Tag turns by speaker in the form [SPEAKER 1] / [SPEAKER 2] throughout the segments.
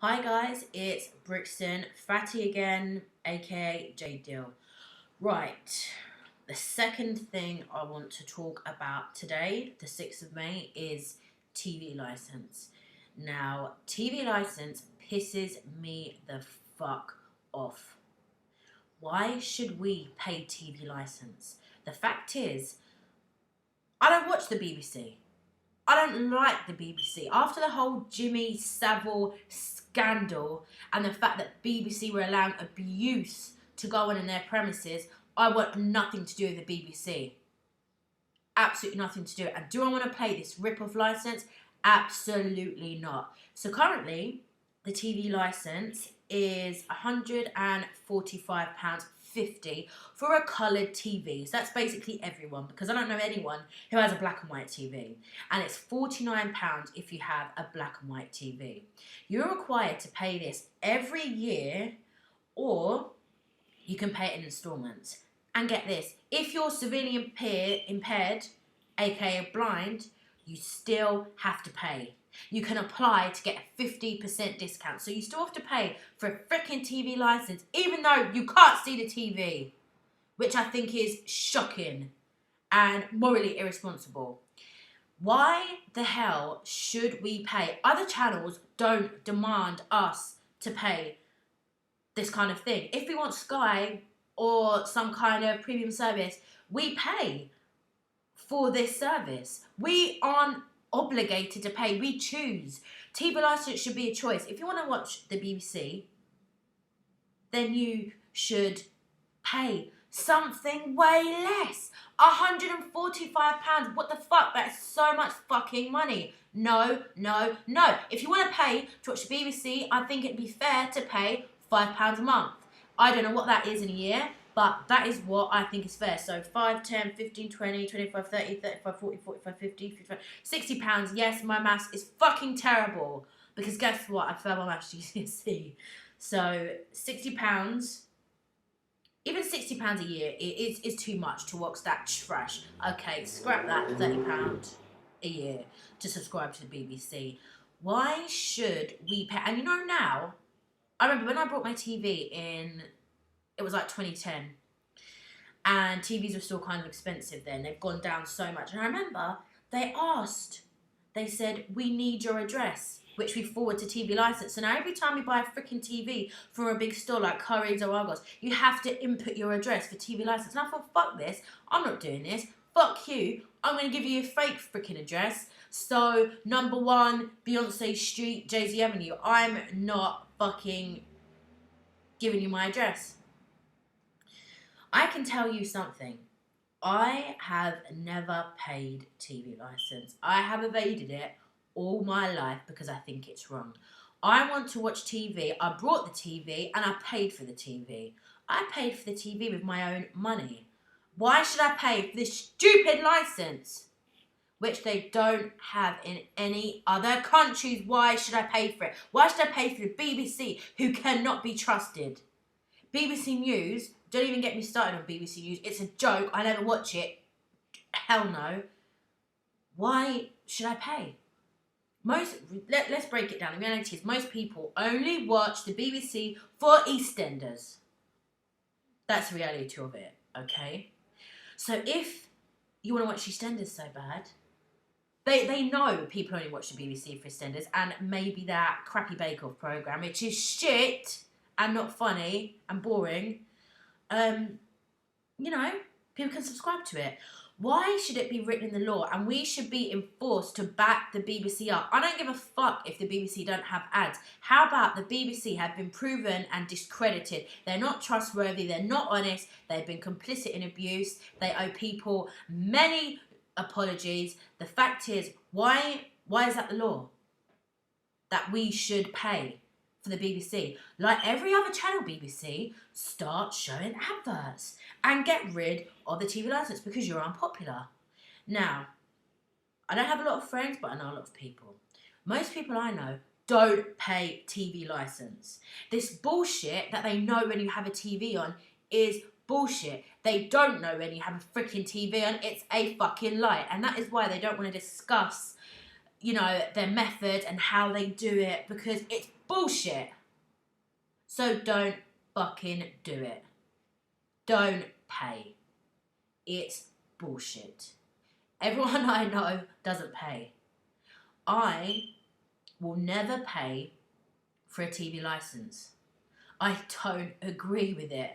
[SPEAKER 1] Hi guys, it's Brixton, Fatty again, aka J Dill. Right, the second thing I want to talk about today, the 6th of May, is TV license. Now, TV license pisses me the fuck off. Why should we pay TV license? The fact is, I don't watch the BBC. I don't like the BBC. After the whole Jimmy Savile scandal and the fact that BBC were allowing abuse to go on in their premises, I want nothing to do with the BBC. Absolutely nothing to do. And do I want to pay this rip-off license? Absolutely not. So currently, the TV license is £145.50 for a coloured TV. So that's basically everyone, because I don't know anyone who has a black and white TV. And it's £49 if you have a black and white TV. You're required to pay this every year, or you can pay it in instalments. And get this, if you're severely impaired, aka blind, you still have to pay. You can apply to get a 50% discount. So you still have to pay for a freaking TV license, even though you can't see the TV, which I think is shocking and morally irresponsible. Why the hell should we pay? Other channels don't demand us to pay this kind of thing. If we want Sky or some kind of premium service, we pay for this service. We aren't obligated to pay. We choose. TV license should be a choice. If you want to watch the BBC, then you should pay something way less. £145. What the fuck? That's so much fucking money. No, no, no. If you want to pay to watch the BBC, I think it'd be fair to pay £5 a month. I don't know what that is in a year, but that is what I think is fair. So 5, 10, 15, 20, 25, 30, 35, 40, 45, 50, 55, £60. Yes, my maths is fucking terrible. Because guess what? I failed my maths GCSE. So £60, even £60 a year is too much to watch that trash. Okay, scrap that, £30 a year to subscribe to the BBC. Why should we pay? And you know now, I remember when I brought my TV in, it was like 2010. And TVs were still kind of expensive then. They've gone down so much. And I remember they said, we need your address, which we forward to TV license. So now every time you buy a freaking TV from a big store like Currys or Argos, you have to input your address for TV license. And I thought, fuck this. I'm not doing this. Fuck you. I'm going to give you a fake freaking address. So, number 1, Beyonce Street, Jay-Z Avenue. I'm not fucking giving you my address. I can tell you something. I have never paid TV license. I have evaded it all my life because I think it's wrong. I want to watch TV. I brought the TV and I paid for the TV. I paid for the TV with my own money. Why should I pay for this stupid license, which they don't have in any other countries? Why should I pay for it? Why should I pay for the BBC, who cannot be trusted? BBC News, don't even get me started on BBC News. It's a joke. I never watch it. Hell no. Why should I pay? Let's break it down. The reality is most people only watch the BBC for EastEnders. That's the reality of it, okay? So if you want to watch EastEnders so bad, they know people only watch the BBC for EastEnders and maybe that crappy Bake Off programme, which is shit and not funny and boring. People can subscribe to it. Why should it be written in the law and we should be enforced to back the BBC up? I don't give a fuck if the BBC don't have ads. How about the BBC have been proven and discredited? They're not trustworthy, they're not honest, they've been complicit in abuse, they owe people many apologies. The fact is, why is that the law? That we should pay for the BBC. Like every other channel BBC, start showing adverts and get rid of the TV license because you're unpopular. Now, I don't have a lot of friends, but I know a lot of people. Most people I know don't pay TV license. This bullshit that they know when you have a TV on is bullshit. They don't know when you have a freaking TV on. It's a fucking lie. And that is why they don't want to discuss, their method and how they do it, because it's bullshit. So don't fucking do it. Don't pay. It's bullshit. Everyone I know doesn't pay. I will never pay for a TV license. I don't agree with it.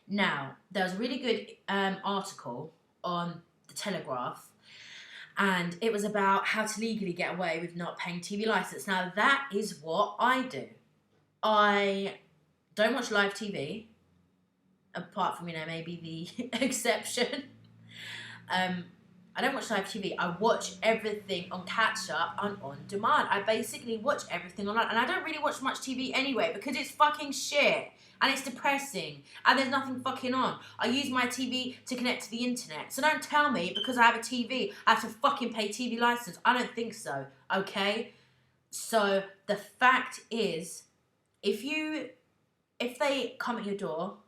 [SPEAKER 1] Now, there was a really good article on the Telegraph, and it was about how to legally get away with not paying TV license. Now, that is what I do. I don't watch live TV, apart from, maybe the exception. I don't watch live TV. I watch everything on catch up and on demand. I basically watch everything online. And I don't really watch much TV anyway because it's fucking shit. And it's depressing. And there's nothing fucking on. I use my TV to connect to the internet. So don't tell me because I have a TV, I have to fucking pay TV license. I don't think so. Okay? So the fact is, if they come at your door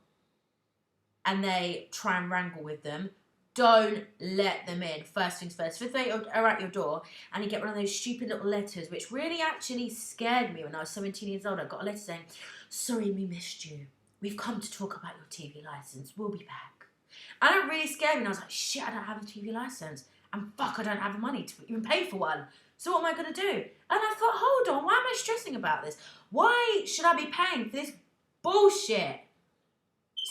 [SPEAKER 1] and they try and wrangle with them, don't let them in. First things first. If they are at your door and you get one of those stupid little letters, which really actually scared me when I was 17 years old. I got a letter saying, "Sorry, we missed you. We've come to talk about your TV license. We'll be back." And it really scared me. And I was like, shit, I don't have a TV license. And fuck, I don't have the money to even pay for one. So what am I going to do? And I thought, hold on, why am I stressing about this? Why should I be paying for this bullshit?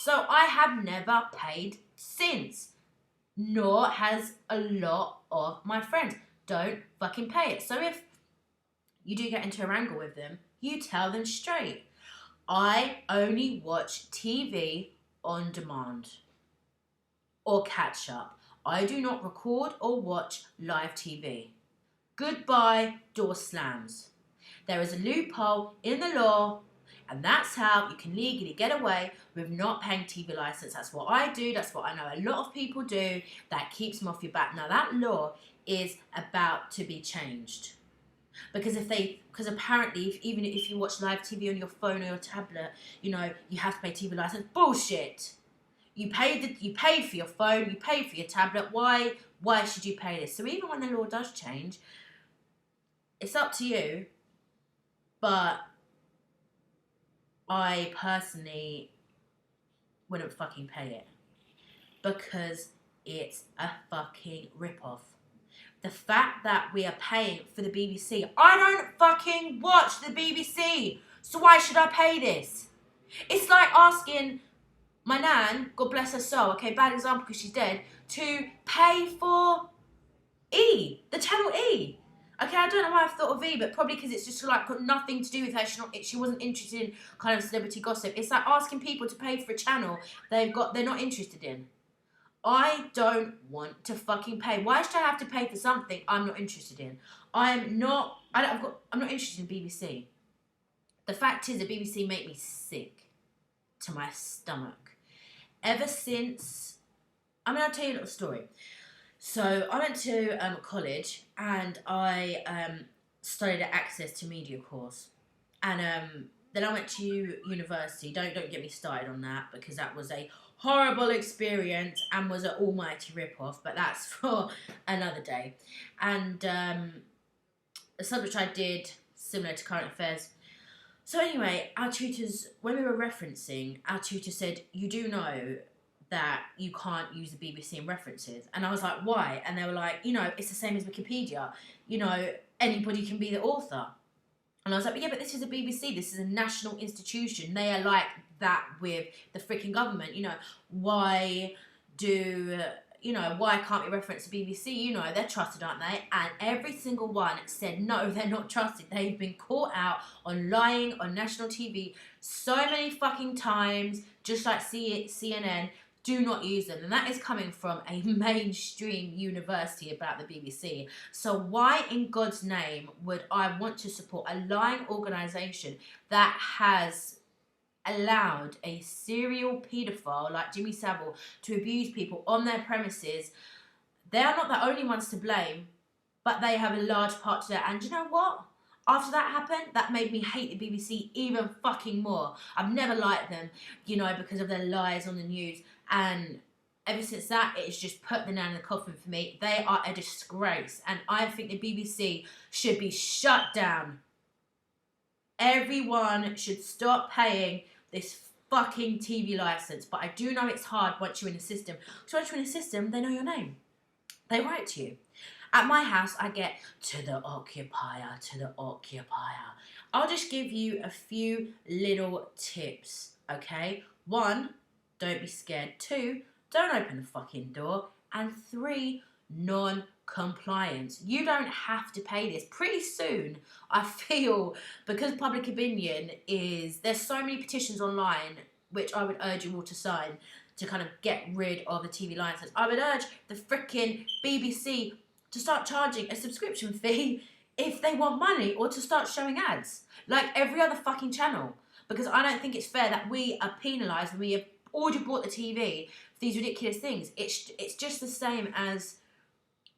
[SPEAKER 1] So I have never paid since. Nor has a lot of my friends. Don't fucking pay it. So if you do get into a wrangle with them, you tell them straight. I only watch TV on demand or catch up. I do not record or watch live TV. Goodbye, door slams. There is a loophole in the law, and that's how you can legally get away with not paying TV license. That's what I do. That's what I know a lot of people do. That keeps them off your back. Now, that law is about to be changed. Because apparently, even if you watch live TV on your phone or your tablet, you have to pay TV license. Bullshit. You paid for your phone. You paid for your tablet. Why should you pay this? So even when the law does change, it's up to you. But I personally wouldn't fucking pay it because it's a fucking rip-off. The fact that we are paying for the BBC, I don't fucking watch the BBC, so why should I pay this? It's like asking my nan, God bless her soul, okay, bad example because she's dead, to pay for the channel E. Okay, I don't know why I've thought of E, but probably because it's just like got nothing to do with her. She wasn't interested in kind of celebrity gossip. It's like asking people to pay for a channel they're not interested in. I don't want to fucking pay. Why should I have to pay for something I'm not interested in? I'm not interested in BBC. The fact is, the BBC make me sick to my stomach. Ever since, I'll tell you a little story. So I went to college and I studied an access to media course, and then I went to university. Don't get me started on that because that was a horrible experience and was an almighty rip-off. But that's for another day. And the subject I did similar to current affairs. So anyway, our tutors, when we were referencing, our tutor said, "You do know that you can't use the BBC in references." And I was like, why? And they were like, it's the same as Wikipedia. Anybody can be the author. And I was like, but yeah, but this is a BBC. This is a national institution. They are like that with the freaking government. Why can't we reference the BBC? They're trusted, aren't they? And every single one said, no, they're not trusted. They've been caught out on lying on national TV so many fucking times, just like CNN. Do not use them. And that is coming from a mainstream university about the BBC. So why in God's name would I want to support a lying organisation that has allowed a serial paedophile like Jimmy Savile to abuse people on their premises? They are not the only ones to blame, but they have a large part to that. And you know what? After that happened, that made me hate the BBC even fucking more. I've never liked them, because of their lies on the news. And ever since that, it's just put the nail in the coffin for me. They are a disgrace. And I think the BBC should be shut down. Everyone should stop paying this fucking TV license. But I do know it's hard once you're in the system. So once you're in the system, they know your name. They write to you. At my house, I get to the occupier, to the occupier. I'll just give you a few little tips, okay? 1, don't be scared. 2, don't open the fucking door. And 3, non-compliance. You don't have to pay this. Pretty soon, I feel, because public opinion is, there's so many petitions online, which I would urge you all to sign, to kind of get rid of the TV license. I would urge the frickin' BBC to start charging a subscription fee if they want money, or to start showing ads like every other fucking channel. Because I don't think it's fair that we are penalised when we have already bought the TV for these ridiculous things. It's just the same as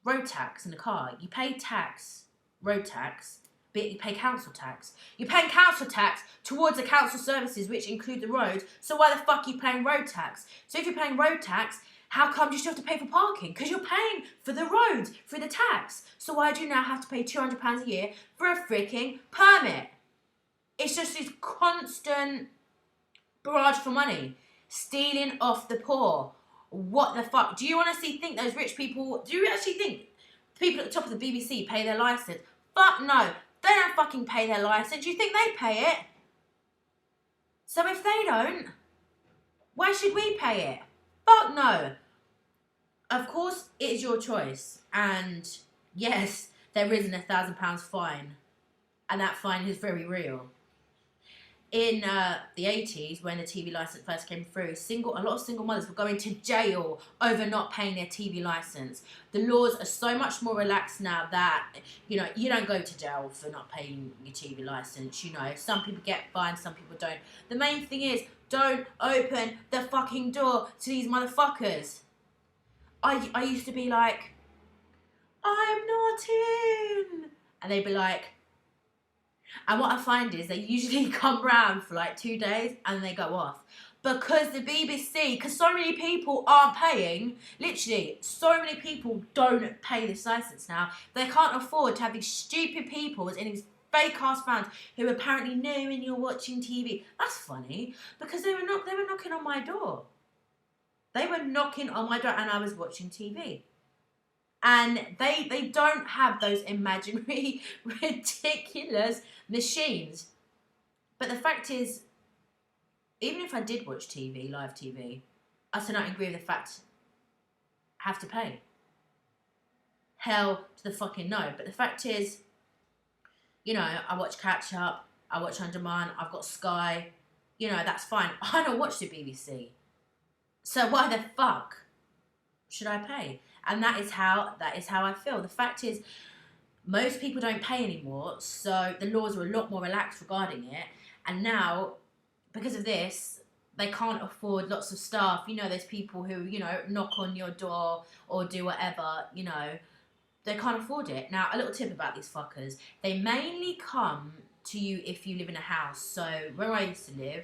[SPEAKER 1] road tax in a car. You pay tax, road tax, but you pay council tax. You're paying council tax towards the council services, which include the roads. So why the fuck are you paying road tax? So if you're paying road tax, how come you still have to pay for parking? Because you're paying for the roads, for the tax. So why do you now have to pay £200 a year for a freaking permit? It's just this constant barrage for money. Stealing off the poor. What the fuck? Do you honestly think those rich people, do you actually think people at the top of the BBC pay their licence? Fuck no. They don't fucking pay their licence. You think they pay it? So if they don't, why should we pay it? Fuck no. Of course, it is your choice. And yes, there is an £1,000 fine. And that fine is very real. In the 80s, when the TV licence first came through, a lot of single mothers were going to jail over not paying their TV licence. The laws are so much more relaxed now that, you know, you don't go to jail for not paying your TV licence. You know, some people get fined, some people don't. The main thing is, don't open the fucking door to these motherfuckers. I used to be like, I'm not in. And they'd be like, and what I find is they usually come round for like 2 days and they go off. Because the BBC, because so many people aren't paying, literally, so many people don't pay this licence now. They can't afford to have these stupid people in these fake ass fans who apparently know when you're watching TV. That's funny, because they were knocking on my door. They were knocking on my door and I was watching TV. And they don't have those imaginary, ridiculous machines. But the fact is, even if I did watch TV, live TV, I still don't agree with the fact I have to pay. Hell to the fucking no. But the fact is, you know, I watch Catch Up, I watch On Demand, I've got Sky, you know, that's fine. I don't watch the BBC. So why the fuck should I pay? And that is how I feel. The fact is, most people don't pay anymore, so the laws are a lot more relaxed regarding it. And now, because of this, they can't afford lots of staff. You know, there's people who, you know, knock on your door or do whatever, you know. They can't afford it. Now, a little tip about these fuckers. They mainly come to you if you live in a house. So, where I used to live,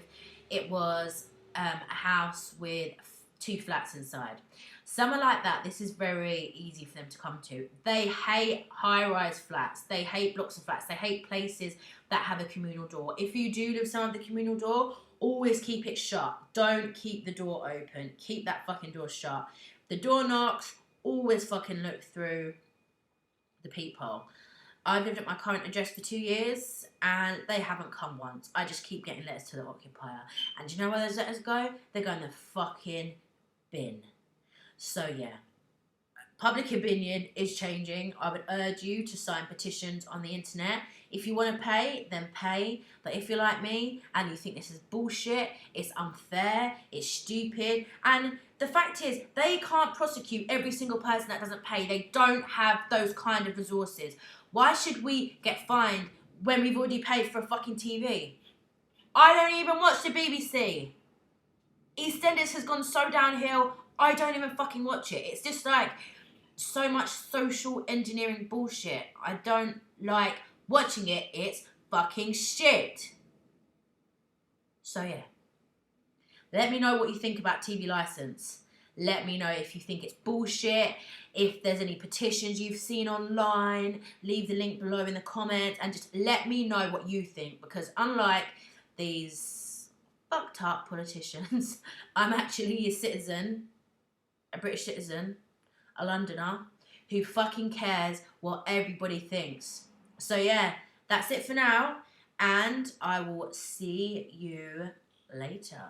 [SPEAKER 1] it was a house with 2 flats inside. Somewhere like that, this is very easy for them to come to. They hate high-rise flats. They hate blocks of flats. They hate places that have a communal door. If you do live somewhere with a communal door, always keep it shut. Don't keep the door open. Keep that fucking door shut. The door knocks, always fucking look through the peephole. I've lived at my current address for 2 years and they haven't come once. I just keep getting letters to the occupier. And do you know where those letters go? They go in the fucking bin. So yeah, public opinion is changing. I would urge you to sign petitions on the internet. If you want to pay, then pay. But if you're like me and you think this is bullshit, it's unfair, it's stupid, and the fact is, they can't prosecute every single person that doesn't pay. They don't have those kind of resources. Why should we get fined when we've already paid for a fucking TV? I don't even watch the BBC. EastEnders has gone so downhill, I don't even fucking watch it. It's just like so much social engineering bullshit. I don't like watching it. It's fucking shit. So yeah. Let me know what you think about TV license. Let me know if you think it's bullshit, if there's any petitions you've seen online. Leave the link below in the comments and just let me know what you think, because unlike these fucked up politicians, I'm actually a citizen, a British citizen, a Londoner, who fucking cares what everybody thinks. So yeah, that's it for now, and I will see you later.